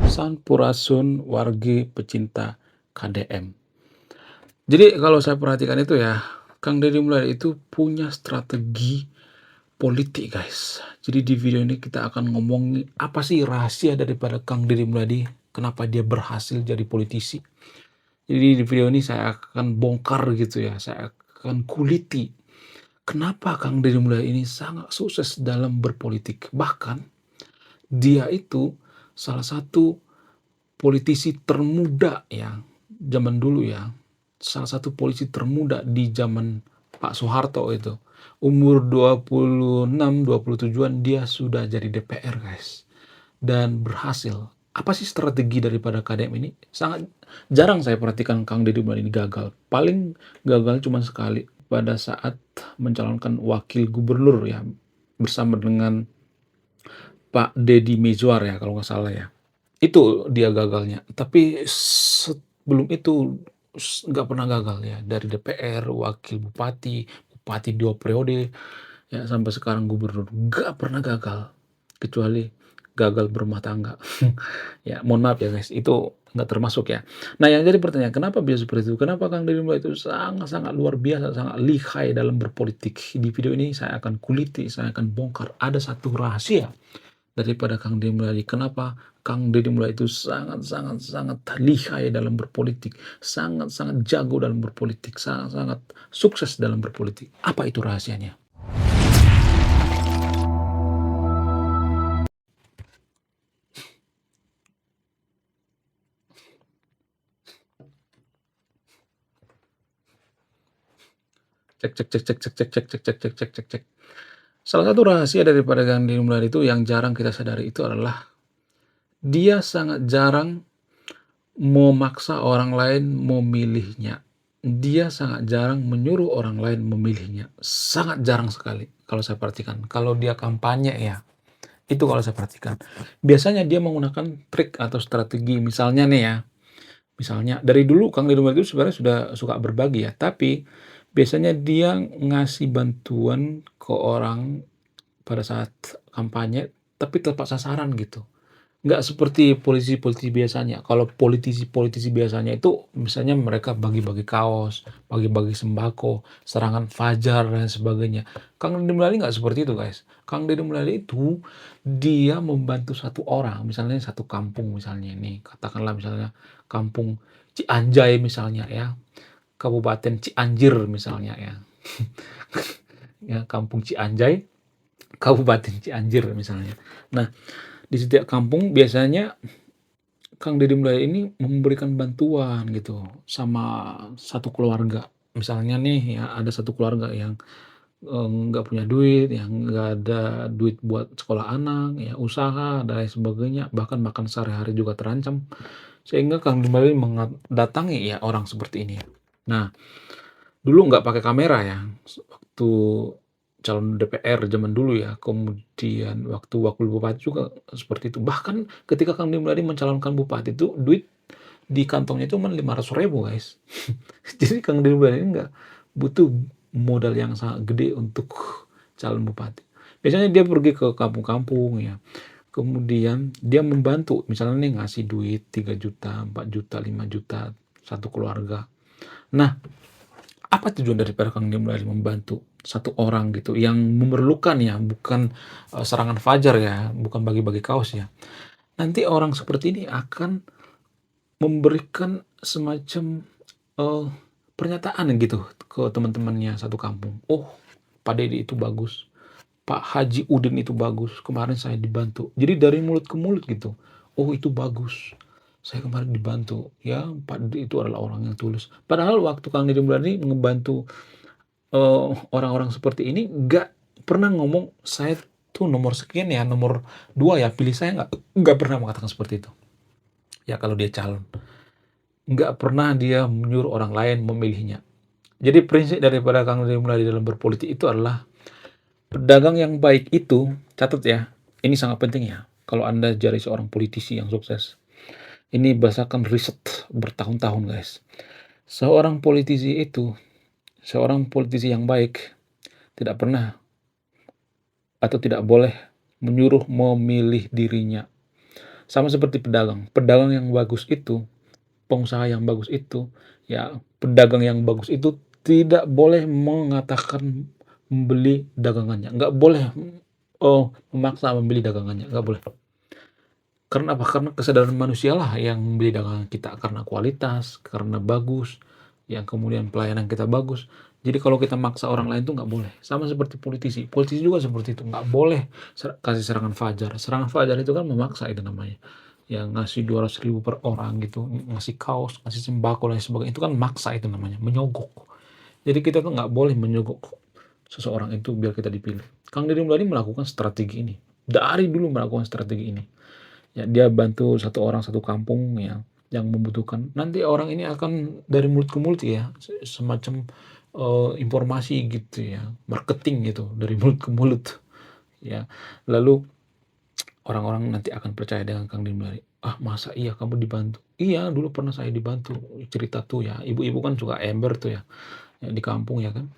Sampurasun wargi pecinta KDM. Jadi kalau saya perhatikan itu ya, Kang Deddy Muladi itu punya strategi politik, guys. Jadi di video ini kita akan ngomongin apa sih rahasia daripada Kang Deddy Muladi, kenapa dia berhasil jadi politisi. Jadi di video ini saya akan bongkar gitu ya, saya akan kuliti kenapa Kang Deddy Muladi ini sangat sukses dalam berpolitik. Bahkan dia itu salah satu politisi termuda ya, zaman dulu ya, salah satu politisi termuda di zaman Pak Soeharto itu. Umur 26, 27-an dia sudah jadi DPR, guys. Dan berhasil. Apa sih strategi daripada KDM ini? Sangat jarang saya perhatikan Kang Deddy Muladi ini gagal. Paling gagal cuma sekali pada saat mencalonkan wakil gubernur ya, bersama dengan Pak Deddy Mizwar ya kalau nggak salah ya. Itu dia gagalnya. Tapi sebelum itu nggak pernah gagal ya. Dari DPR, wakil bupati, bupati 2 periode, ya sampai sekarang gubernur. Nggak pernah gagal. Kecuali gagal berumah tangga. Ya, mohon maaf ya guys, itu nggak termasuk ya. Nah, yang jadi pertanyaan, kenapa bisa seperti itu? Kenapa Kang Deddy Muladi itu sangat-sangat luar biasa, sangat lihai dalam berpolitik? Di video ini saya akan kuliti, saya akan bongkar. Ada satu rahasia daripada Kang Deddy Muladi. Kenapa Kang Deddy Muladi itu sangat lihai dalam berpolitik, sangat jago dalam berpolitik, sangat sukses dalam berpolitik. Apa itu rahasianya? Cek cek cek cek cek cek cek cek cek cek cek cek cek. Salah satu rahasia daripada Kang Deddy Muladi itu yang jarang kita sadari itu adalah dia sangat jarang memaksa orang lain memilihnya. Dia sangat jarang menyuruh orang lain memilihnya. Sangat jarang sekali kalau saya perhatikan. Kalau dia kampanye ya, itu kalau saya perhatikan. Biasanya dia menggunakan trik atau strategi. Misalnya nih ya, misalnya dari dulu Kang Deddy Muladi itu sebenarnya sudah suka berbagi ya, tapi biasanya dia ngasih bantuan ke orang pada saat kampanye, tapi tepat sasaran gitu. Nggak seperti politisi-politisi biasanya. Kalau politisi-politisi biasanya itu misalnya mereka bagi-bagi kaos, bagi-bagi sembako, serangan fajar dan sebagainya. Kang Deddy Muladi nggak seperti itu, guys. Kang Deddy Muladi itu dia membantu satu orang, misalnya satu kampung misalnya ini, katakanlah misalnya kampung Cianjay misalnya ya, Kabupaten Cianjur misalnya ya. Ya, kampung Cianjay, Kabupaten Cianjur misalnya. Nah, di setiap kampung biasanya Kang Deddy Muladi ini memberikan bantuan gitu sama satu keluarga. Misalnya nih ya ada satu keluarga yang, nggak punya duit, yang nggak ada duit buat sekolah anak, ya usaha dan lain sebagainya, bahkan makan sehari-hari juga terancam. Sehingga Kang Deddy Muladi datangi ya orang seperti ini. Nah, dulu nggak pakai kamera ya, waktu calon DPR zaman dulu ya, kemudian waktu wakil bupati juga seperti itu. Bahkan ketika Kang Deddy Muladi mencalonkan bupati itu, duit di kantongnya itu cuma 500.000 guys. Jadi Kang Deddy Muladi nggak butuh modal yang sangat gede untuk calon bupati. Biasanya dia pergi ke kampung-kampung ya, kemudian dia membantu, misalnya nih ngasih duit 3 juta, 4 juta, 5 juta, satu keluarga. Nah, apa tujuan daripada Kang Deddy Muladi membantu satu orang gitu yang memerlukan ya, bukan, serangan fajar ya, bukan bagi-bagi kaos ya. Nanti orang seperti ini akan memberikan semacam, eee, pernyataan gitu ke teman-temannya satu kampung, "Oh, Pak Deddy itu bagus, Pak Haji Udin itu bagus, kemarin saya dibantu." Jadi dari mulut ke mulut gitu, "Oh, itu bagus, saya kemarin dibantu, ya Pak Deddy itu adalah orang yang tulus." Padahal waktu Kang Deddy Muladi ngebantu, orang-orang seperti ini nggak pernah ngomong, "Saya tuh nomor sekian ya, nomor 2 ya, pilih saya." Nggak pernah mengatakan seperti itu. Ya kalau dia calon. Nggak pernah dia menyuruh orang lain memilihnya. Jadi prinsip daripada Kang Deddy Muladi dalam berpolitik itu adalah, pedagang yang baik itu, catat ya, ini sangat penting ya, kalau Anda jadi seorang politisi yang sukses. Ini berdasarkan riset bertahun-tahun, guys. Seorang politisi itu, seorang politisi yang baik tidak pernah atau tidak boleh menyuruh memilih dirinya. Sama seperti pedagang, pedagang yang bagus itu, pengusaha yang bagus itu, ya pedagang yang bagus itu tidak boleh mengatakan membeli dagangannya, nggak boleh, memaksa membeli dagangannya, nggak boleh. Karena apa? Karena kesadaran manusialah yang membeli dagangan kita, karena kualitas, karena bagus, yang kemudian pelayanan kita bagus. Jadi kalau kita maksa orang lain itu nggak boleh. Sama seperti politisi, politisi juga seperti itu, nggak boleh kasih serangan fajar. Serangan fajar itu kan memaksa itu namanya. Yang ngasih 200.000 per orang gitu, ngasih kaos, ngasih sembako dan sebagainya, itu kan maksa itu namanya, menyogok. Jadi kita tuh nggak boleh menyogok seseorang itu biar kita dipilih. Kang Deddy Mulyadi melakukan strategi ini. Dari dulu melakukan strategi ini. Ya, dia bantu satu orang satu kampung ya yang membutuhkan. Nanti orang ini akan dari mulut ke mulut ya, semacam informasi gitu ya, marketing gitu dari mulut ke mulut ya. Lalu orang-orang nanti akan percaya dengan Kang Dimyari. Ah, masa iya kamu dibantu? Iya, dulu pernah saya dibantu. Cerita tuh ya, ibu-ibu kan suka ember tuh ya, ya di kampung ya kan.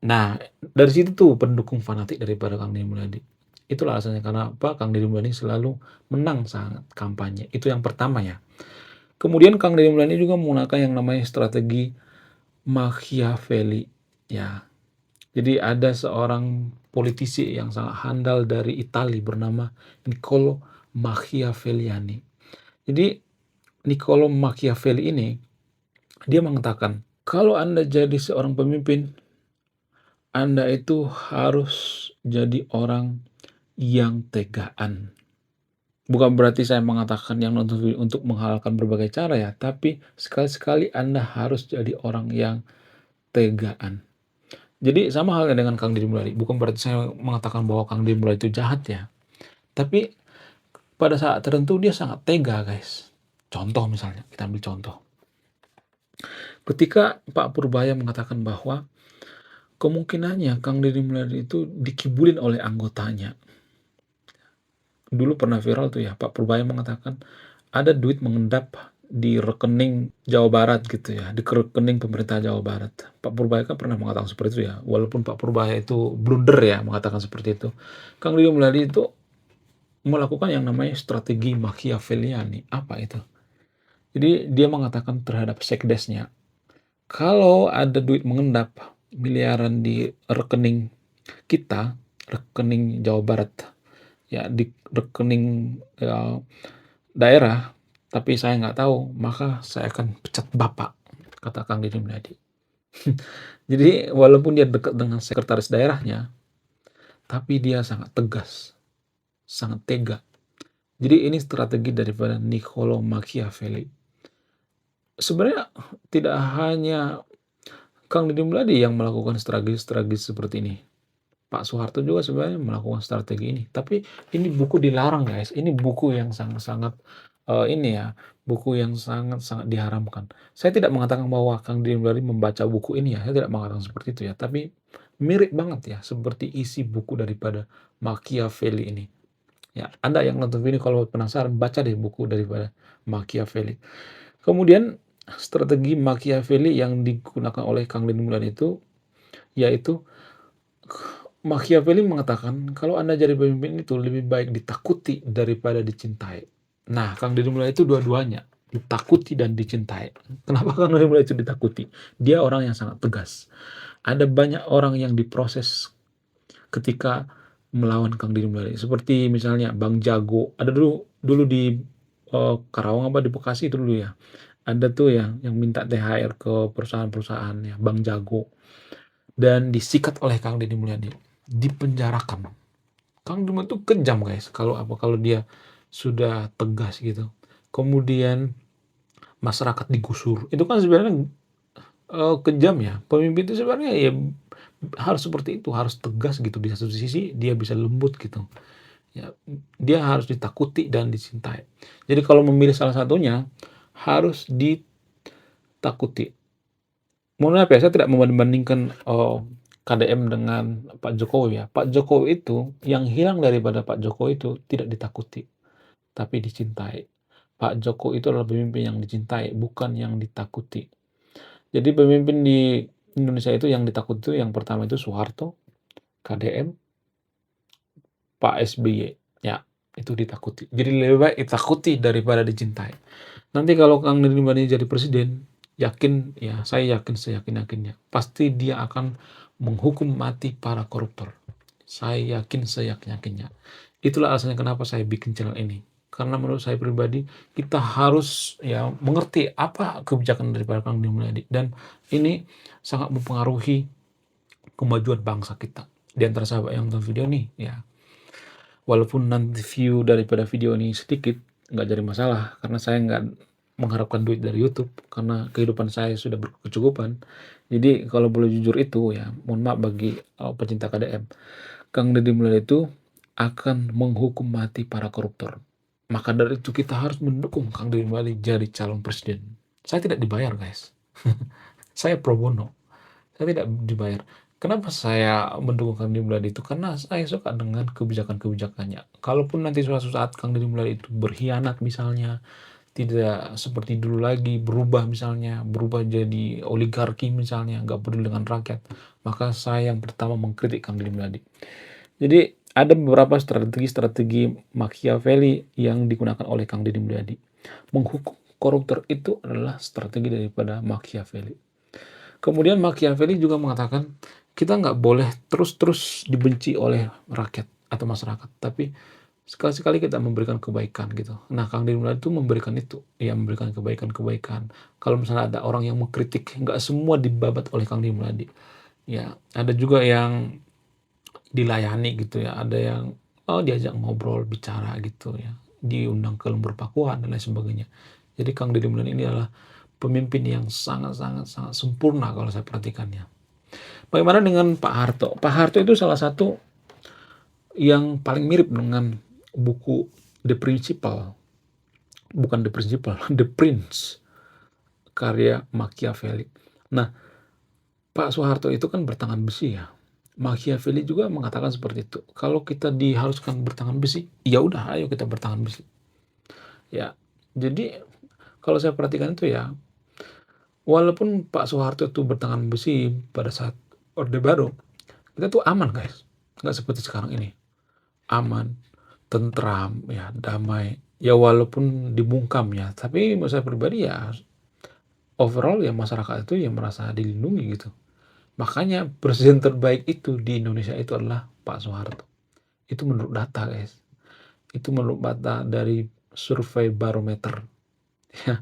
Nah, dari situ tuh pendukung fanatik daripada Kang Deddy Mulyadi. Itulah alasannya kenapa Kang Deddy Mulyadi selalu menang saat kampanye. Itu yang pertama ya. Kemudian Kang Deddy Mulyadi juga menggunakan yang namanya strategi Machiavelli ya. Jadi ada seorang politisi yang sangat handal dari Italia bernama Niccolo Machiavelliani. Jadi Niccolo Machiavelli ini dia mengatakan, kalau Anda jadi seorang pemimpin, Anda itu harus jadi orang yang tegaan. Bukan berarti saya mengatakan yang nonton video untuk menghalalkan berbagai cara ya, tapi sekali-sekali Anda harus jadi orang yang tegaan. Jadi sama halnya dengan Kang Deddy Mulyadi, bukan berarti saya mengatakan bahwa Kang Deddy Mulyadi itu jahat ya, tapi pada saat tertentu dia sangat tega, guys. Contoh misalnya, kita ambil contoh. Ketika Pak Purbaya mengatakan bahwa kemungkinannya Kang Deddy Mulyadi itu dikibulin oleh anggotanya. Dulu pernah viral tuh ya, Pak Purbaya mengatakan ada duit mengendap di rekening Jawa Barat gitu ya, di rekening pemerintah Jawa Barat. Pak Purbaya kan pernah mengatakan seperti itu ya, walaupun Pak Purbaya itu blunder ya mengatakan seperti itu. Kang Deddy Mulyadi itu melakukan yang namanya strategi Machiavelliani. Apa itu? Jadi dia mengatakan terhadap sekdesnya, kalau ada duit mengendap miliaran di rekening kita, rekening Jawa Barat, ya di rekening daerah, tapi saya nggak tahu, maka saya akan pecat Bapak, kata Kang Deddy Mulyadi. Jadi walaupun dia dekat dengan sekretaris daerahnya, tapi dia sangat tegas, sangat tega. Jadi ini strategi daripada Niccolo Machiavelli. Sebenarnya tidak hanya Kang Deddy Mulyadi yang melakukan strategi seperti ini. Pak Soeharto juga sebenarnya melakukan strategi ini. Tapi ini buku dilarang, guys. Ini buku yang sangat-sangat ini ya, buku yang sangat-sangat diharamkan. Saya tidak mengatakan bahwa Kang Deddy Mulyadi membaca buku ini ya. Saya tidak mengatakan seperti itu ya. Tapi mirip banget ya, seperti isi buku daripada Machiavelli ini. Ya, Anda yang nonton video kalau penasaran, baca deh buku daripada Machiavelli. Kemudian strategi Machiavelli yang digunakan oleh Kang Deddy Mulyadi itu yaitu Machiavelli mengatakan kalau Anda jadi pemimpin itu lebih baik ditakuti daripada dicintai. Nah, Kang Deddy Mulyadi itu dua-duanya, ditakuti dan dicintai. Kenapa Kang Deddy Mulyadi itu ditakuti? Dia orang yang sangat tegas. Ada banyak orang yang diproses ketika melawan Kang Deddy Mulyadi. Seperti misalnya Bang Jago. Ada dulu di Karawang apa di Bekasi itu dulu ya. Ada tuh yang minta THR ke perusahaan-perusahaan ya, Bang Jago. Dan disikat oleh Kang Deddy Mulyadi, dipenjarakan. Kang Deddy Mulyadi itu kejam, guys. Kalau dia sudah tegas gitu. Kemudian masyarakat digusur. Itu kan sebenarnya kejam ya. Pemimpin itu sebenarnya ya harus seperti itu, harus tegas gitu. Di satu sisi dia bisa lembut gitu. Ya, dia harus ditakuti dan dicintai. Jadi kalau memilih salah satunya harus ditakuti. Mohon maaf ya, saya tidak membandingkan KDM dengan Pak Jokowi ya. Pak Jokowi itu yang hilang daripada Pak Jokowi itu tidak ditakuti, tapi dicintai. Pak Jokowi itu adalah pemimpin yang dicintai, bukan yang ditakuti. Jadi pemimpin di Indonesia itu yang ditakuti itu yang pertama itu Soeharto, KDM, Pak SBY. Ya, itu ditakuti. Jadi lebih baik ditakuti daripada dicintai. Nanti kalau Kang Deddy Mulyadi jadi presiden, yakin ya, saya yakin seyakin-yakinnya, pasti dia akan menghukum mati para koruptor. Saya yakin seyakin-yakinnya. Itulah alasannya kenapa saya bikin channel ini. Karena menurut saya pribadi, kita harus ya mengerti apa kebijakan daripada Kang Deddy Mulyadi, dan ini sangat mempengaruhi kemajuan bangsa kita. Di antara sahabat yang nonton video nih, ya walaupun nanti view daripada video ini sedikit, nggak jadi masalah, karena saya nggak mengharapkan duit dari YouTube, karena kehidupan saya sudah berkecukupan. Jadi kalau boleh jujur itu ya, mohon maaf bagi pecinta KDM, Kang Deddy Mulyadi itu akan menghukum mati para koruptor. Maka dari itu kita harus mendukung Kang Deddy Mulyadi jadi calon presiden. Saya tidak dibayar guys, saya pro bono. Saya tidak dibayar. Kenapa saya mendukung Kang Deddy Mulyadi itu? Karena saya suka dengan kebijakan-kebijakannya. Kalaupun nanti suatu saat Kang Deddy Mulyadi itu berkhianat misalnya, tidak seperti dulu lagi, berubah misalnya, berubah jadi oligarki misalnya, nggak peduli dengan rakyat, maka saya yang pertama mengkritik Kang Deddy Mulyadi. Jadi ada beberapa strategi-strategi Machiavelli yang digunakan oleh Kang Deddy Mulyadi. Menghukum koruptor itu adalah strategi daripada Machiavelli. Kemudian Machiavelli juga mengatakan, kita nggak boleh terus-terus dibenci oleh rakyat atau masyarakat, tapi sekali-sekali kita memberikan kebaikan gitu. Nah, Kang Deddy Mulyadi itu memberikan itu, ya memberikan kebaikan-kebaikan. Kalau misalnya ada orang yang mengkritik, nggak semua dibabat oleh Kang Deddy Mulyadi. Ya, ada juga yang dilayani gitu ya, ada yang diajak ngobrol, bicara gitu ya, diundang ke lembur pakuan dan lain sebagainya. Jadi Kang Deddy Mulyadi ini adalah pemimpin yang sangat sempurna kalau saya perhatikannya. Bagaimana dengan Pak Harto? Pak Harto itu salah satu yang paling mirip dengan buku The Principle, bukan The Principle, The Prince, karya Machiavelli. Nah, Pak Soeharto itu kan bertangan besi ya. Machiavelli juga mengatakan seperti itu. Kalau kita diharuskan bertangan besi, ya udah ayo kita bertangan besi. Ya, jadi kalau saya perhatikan itu ya, walaupun Pak Soeharto itu bertangan besi pada saat Orde Baru, kita tuh aman guys. Nggak seperti sekarang ini. Aman, tentram, ya damai. Ya walaupun dibungkam ya, tapi menurut saya pribadi ya overall ya masyarakat itu ya merasa dilindungi gitu. Makanya presiden terbaik itu di Indonesia itu adalah Pak Soeharto. Itu menurut data guys. Itu menurut data dari survei barometer. Ya,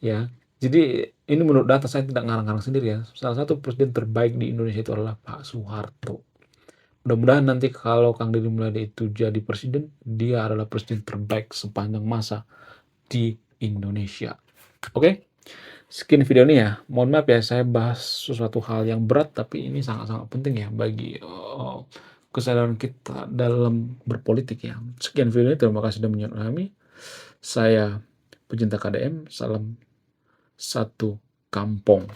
ya. Jadi ini menurut data, saya tidak ngarang-ngarang sendiri ya. Salah satu presiden terbaik di Indonesia itu adalah Pak Soeharto. Mudah-mudahan nanti kalau Kang Deddy Mulyadi itu jadi presiden, dia adalah presiden terbaik sepanjang masa di Indonesia. Oke, sekian video ini ya. Mohon maaf ya, saya bahas sesuatu hal yang berat, tapi ini sangat-sangat penting ya bagi kesadaran kita dalam berpolitik ya. Sekian video ini, terima kasih sudah menonton kami. Saya pecinta KDM, salam satu kampung.